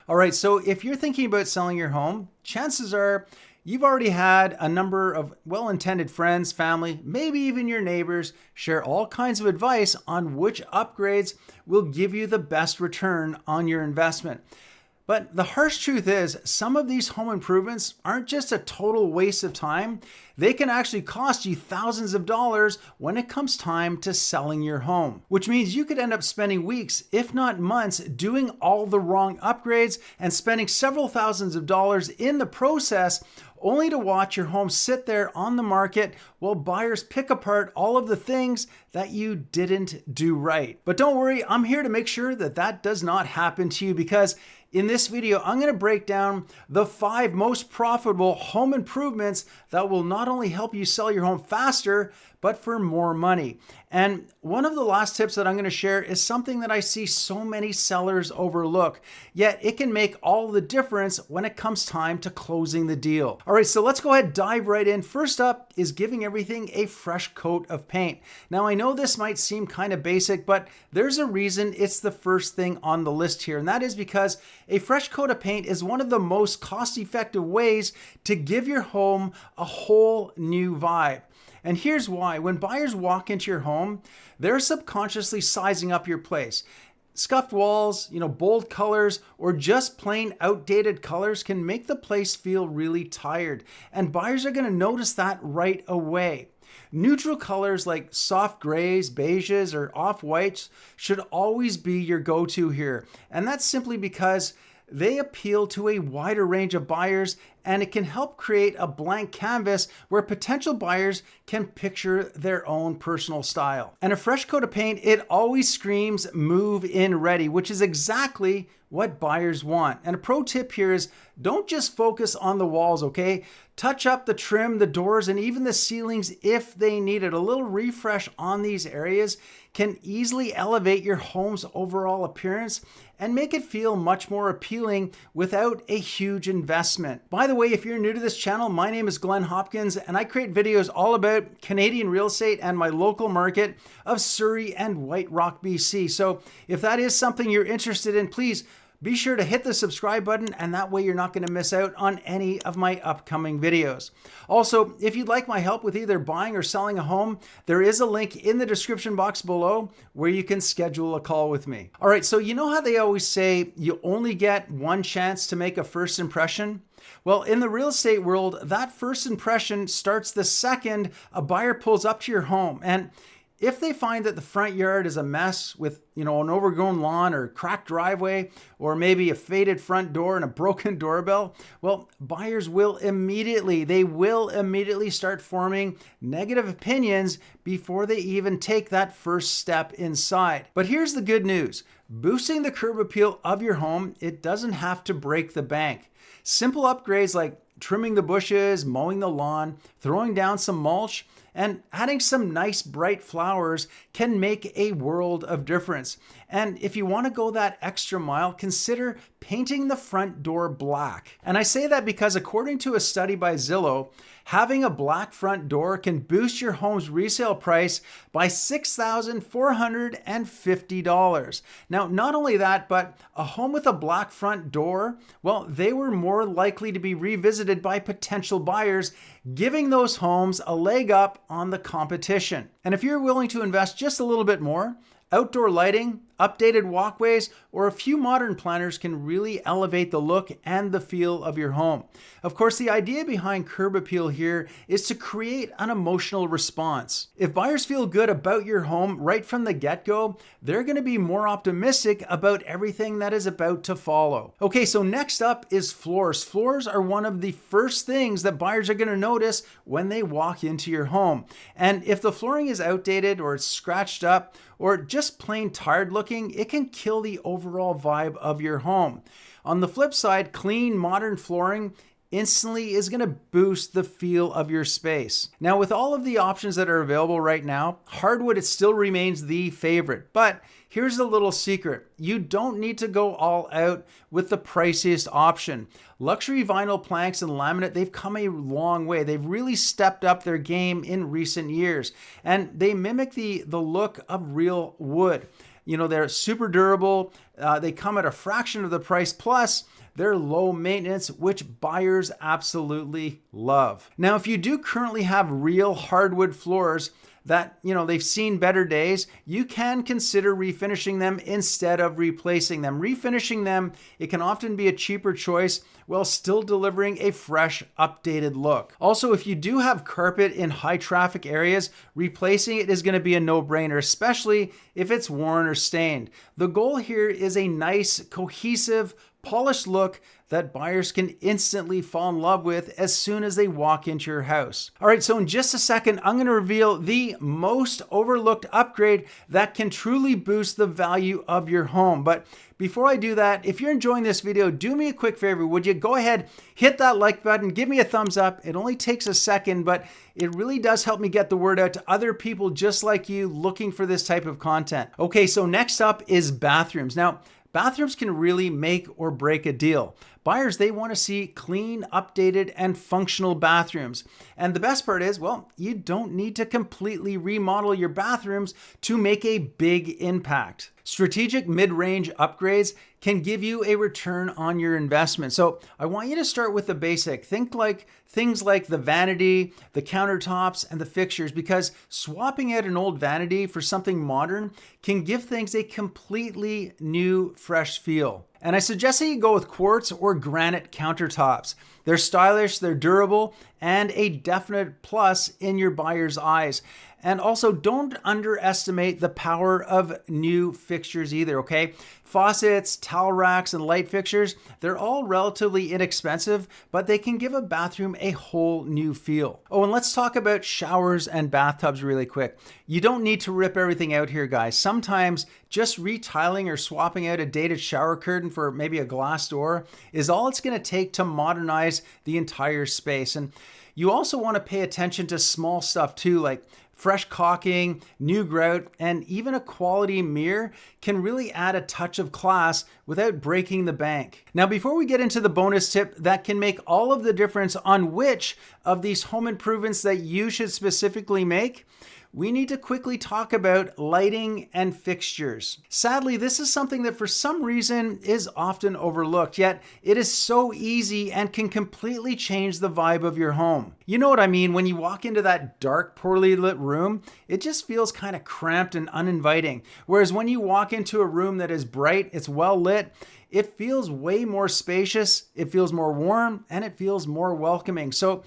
All right, so if you're thinking about selling your home, chances are you've already had a number of well-intended friends, family, maybe even your neighbors share all kinds of advice on which upgrades will give you the best return on your investment. But the harsh truth is, some of these home improvements aren't just a total waste of time. They can actually cost you thousands of dollars when it comes time to selling your home, which means you could end up spending weeks, if not months, doing all the wrong upgrades and spending several thousands of dollars in the process, only to watch your home sit there on the market while buyers pick apart all of the things that you didn't do right. But don't worry, I'm here to make sure that that does not happen to you, because in this video, I'm going to break down the 5 most profitable home improvements that will not only help you sell your home faster, but for more money. And one of the last tips that I'm going to share is something that I see so many sellers overlook, yet it can make all the difference when it comes time to closing the deal. All right, so let's go ahead and dive right in. First up is giving everything a fresh coat of paint. Now, I know this might seem kind of basic, but there's a reason it's the first thing on the list here, and that is because a fresh coat of paint is one of the most cost-effective ways to give your home a whole new vibe. And here's why. When buyers walk into your home, they're subconsciously sizing up your place. Scuffed walls, bold colors, or just plain outdated colors can make the place feel really tired. And buyers are going to notice that right away. Neutral colors like soft grays, beiges, or off-whites should always be your go-to here. And that's simply because they appeal to a wider range of buyers, and it can help create a blank canvas where potential buyers can picture their own personal style. And a fresh coat of paint, it always screams move in ready, which is exactly what buyers want. And a pro tip here is don't just focus on the walls, okay? Touch up the trim, the doors, and even the ceilings if they need it. A little refresh on these areas can easily elevate your home's overall appearance and make it feel much more appealing without a huge investment. By the way, if you're new to this channel, my name is Glen Hopkins, and I create videos all about Canadian real estate and my local market of Surrey and White Rock, BC. So if that is something you're interested in, please be sure to hit the subscribe button, and that way you're not going to miss out on any of my upcoming videos. Also, if you'd like my help with either buying or selling a home, there is a link in the description box below where you can schedule a call with me. All right, so you know how they always say you only get one chance to make a first impression? Well, in the real estate world, that first impression starts the second a buyer pulls up to your home. And if they find that the front yard is a mess with, an overgrown lawn or cracked driveway, or maybe a faded front door and a broken doorbell, well, buyers will immediately start forming negative opinions before they even take that first step inside. But here's the good news. Boosting the curb appeal of your home, it doesn't have to break the bank. Simple upgrades like trimming the bushes, mowing the lawn, throwing down some mulch, and adding some nice bright flowers can make a world of difference. And if you want to go that extra mile, consider painting the front door black. And I say that because according to a study by Zillow, having a black front door can boost your home's resale price by $6,450. Now, not only that, but a home with a black front door, well, they were more likely to be revisited by potential buyers, giving those homes a leg up on the competition. And if you're willing to invest just a little bit more, outdoor lighting, updated walkways, or a few modern planters can really elevate the look and the feel of your home. Of course, the idea behind curb appeal here is to create an emotional response. If buyers feel good about your home right from the get-go, they're going to be more optimistic about everything that is about to follow. Okay, so next up is floors. Floors are one of the first things that buyers are going to notice when they walk into your home. And if the flooring is outdated or it's scratched up or just plain tired looking, it can kill the overall vibe of your home. On the flip side, clean, modern flooring instantly is going to boost the feel of your space. Now, with all of the options that are available right now, hardwood, it still remains the favorite. But here's a little secret. You don't need to go all out with the priciest option. Luxury vinyl planks and laminate, they've come a long way. They've really stepped up their game in recent years, and they mimic the look of real wood. they're super durable. They come at a fraction of the price, plus they're low maintenance, which buyers absolutely love. Now, if you do currently have real hardwood floors that, they've seen better days, you can consider refinishing them instead of replacing them. Refinishing them, it can often be a cheaper choice while still delivering a fresh, updated look. Also, if you do have carpet in high traffic areas, replacing it is going to be a no-brainer, especially if it's worn or stained. The goal here is a nice, cohesive, polished look that buyers can instantly fall in love with as soon as they walk into your house. All right, so in just a second, I'm going to reveal the most overlooked upgrade that can truly boost the value of your home. But before I do that, if you're enjoying this video, do me a quick favor. Would you go ahead, hit that like button, give me a thumbs up. It only takes a second, but it really does help me get the word out to other people just like you looking for this type of content. Okay, so next up is bathrooms. Now, bathrooms can really make or break a deal. Buyers, they want to see clean, updated, and functional bathrooms. And the best part is, well, you don't need to completely remodel your bathrooms to make a big impact. Strategic mid-range upgrades can give you a return on your investment. So I want you to start with the basic. Think like things like the vanity, the countertops, and the fixtures, because swapping out an old vanity for something modern can give things a completely new, fresh feel. And I suggest that you go with quartz or granite countertops. They're stylish, they're durable, and a definite plus in your buyer's eyes. And also, don't underestimate the power of new fixtures either, okay? Faucets, towel racks, and light fixtures, they're all relatively inexpensive, but they can give a bathroom a whole new feel. Oh, and let's talk about showers and bathtubs really quick. You don't need to rip everything out here, guys. Sometimes just retiling or swapping out a dated shower curtain for maybe a glass door is all it's going to take to modernize the entire space. And you also want to pay attention to small stuff too, like fresh caulking, new grout, and even a quality mirror can really add a touch of class without breaking the bank. Now, before we get into the bonus tip that can make all of the difference on which of these home improvements that you should specifically make, we need to quickly talk about lighting and fixtures. Sadly, this is something that for some reason is often overlooked, yet it is so easy and can completely change the vibe of your home. You know what I mean? When you walk into that dark, poorly lit room, it just feels kind of cramped and uninviting. Whereas when you walk into a room that is bright, it's well lit, it feels way more spacious, it feels more warm, and it feels more welcoming. So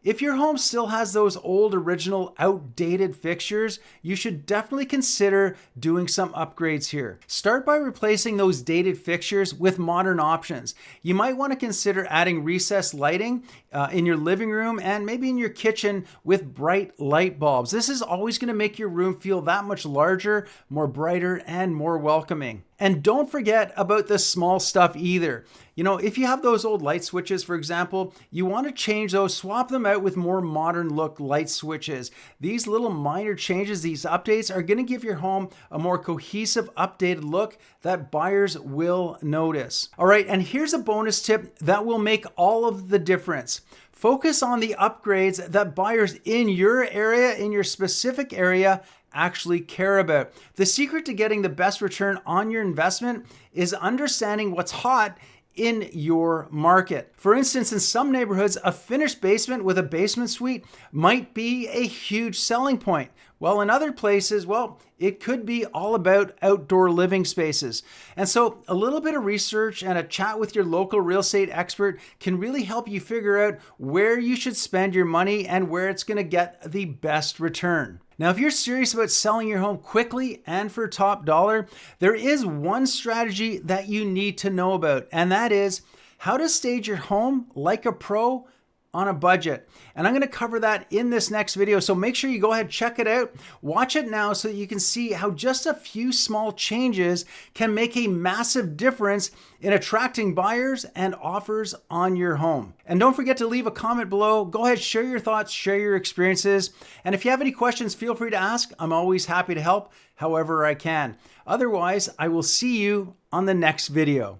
if your home still has those old, original, outdated fixtures, you should definitely consider doing some upgrades here. Start by replacing those dated fixtures with modern options. You might want to consider adding recessed lighting in your living room and maybe in your kitchen with bright light bulbs. This is always going to make your room feel that much larger, more brighter, and more welcoming. And don't forget about the small stuff either. If you have those old light switches, for example, you want to change those, swap them out with more modern look light switches. These little minor changes, these updates are going to give your home a more cohesive, updated look that buyers will notice. All right, and here's a bonus tip that will make all of the difference. Focus on the upgrades that buyers in your area, in your specific area, actually care about. The secret to getting the best return on your investment is understanding what's hot in your market. For instance, in some neighborhoods, a finished basement with a basement suite might be a huge selling point. While in other places, well, it could be all about outdoor living spaces. And so a little bit of research and a chat with your local real estate expert can really help you figure out where you should spend your money and where it's going to get the best return. Now, if you're serious about selling your home quickly and for top dollar, there is one strategy that you need to know about, and that is how to stage your home like a pro on a budget. And I'm going to cover that in this next video. So make sure you go ahead, check it out, watch it now so that you can see how just a few small changes can make a massive difference in attracting buyers and offers on your home. And don't forget to leave a comment below. Go ahead, share your thoughts, share your experiences. And if you have any questions, feel free to ask. I'm always happy to help however I can. Otherwise, I will see you on the next video.